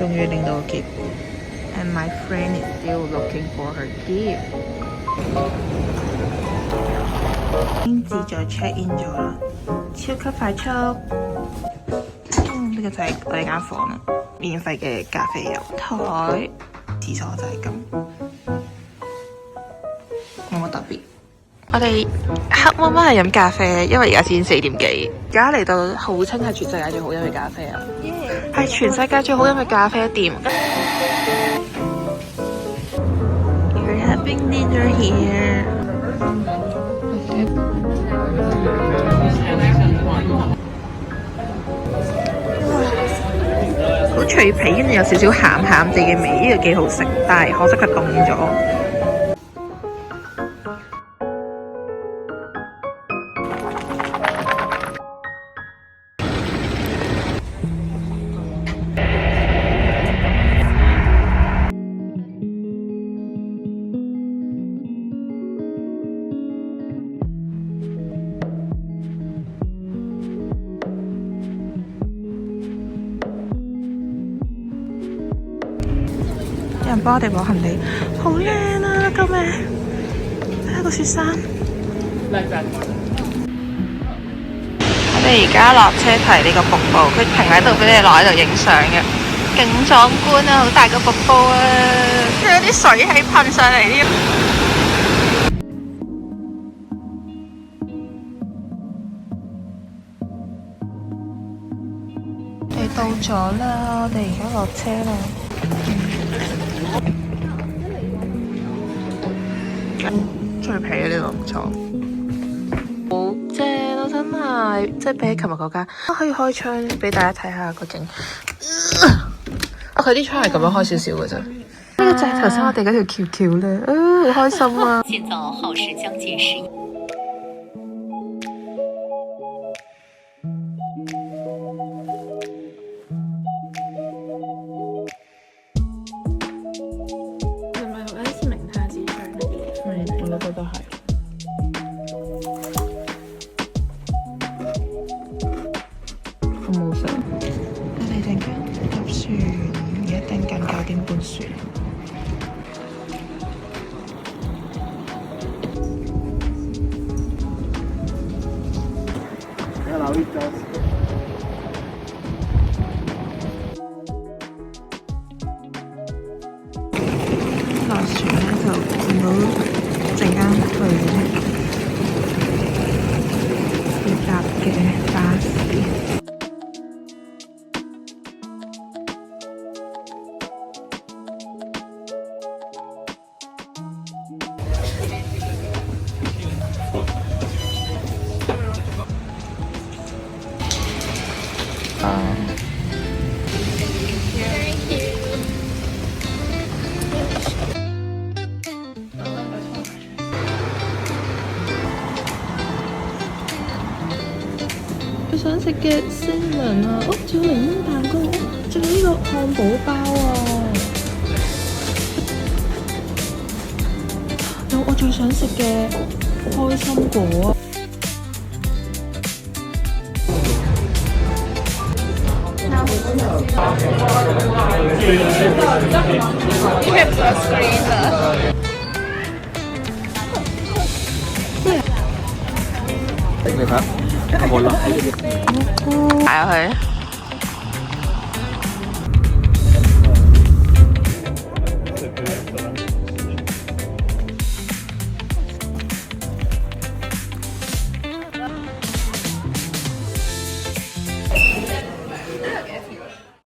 終於拎到個 gift。And my friend is still looking for her gift。已經自助 check in 咗啦，超級快速。呢個就係我哋間房啦，免費嘅咖啡油台，廁所就係咁，冇乜特別。我哋黑媽媽係飲咖啡，因為而家先4點幾，而家嚟到號稱係全世界最好飲嘅咖啡啊，係全世界最好飲嘅咖啡店。We're having dinner here。好脆皮，跟住有少少鹹鹹地嘅味，呢個幾好食，但係可惜佢凍咗。有人幫我哋攞行李，好靚啊！救命！睇下個雪山。我哋而家落車睇呢個瀑布，佢停喺度俾你落喺度影相嘅，勁壯觀啊！好大個瀑布啊！仲有啲水氣噴上嚟添。我哋到咗啦，我哋而家落車啦。脆皮啊！呢度唔錯，好正啊！真係，即係比起琴日嗰間，可以開窗俾大家睇下個景。佢啲窗係咁樣開少少嘅啫。呢個就係頭先我哋嗰條橋橋咧，好開心啊！建造耗時將近10。我覺得係。我冇上。我哋陣間搭船，而家等緊9點半船。落船咧就見到陣間去要搭嘅巴士。佢想食嘅salmon啊，仲有檸檬蛋糕，仲有呢個漢堡包啊，有我最想食嘅開心果啊！食未คะเอาหมดแล้ว擺入去。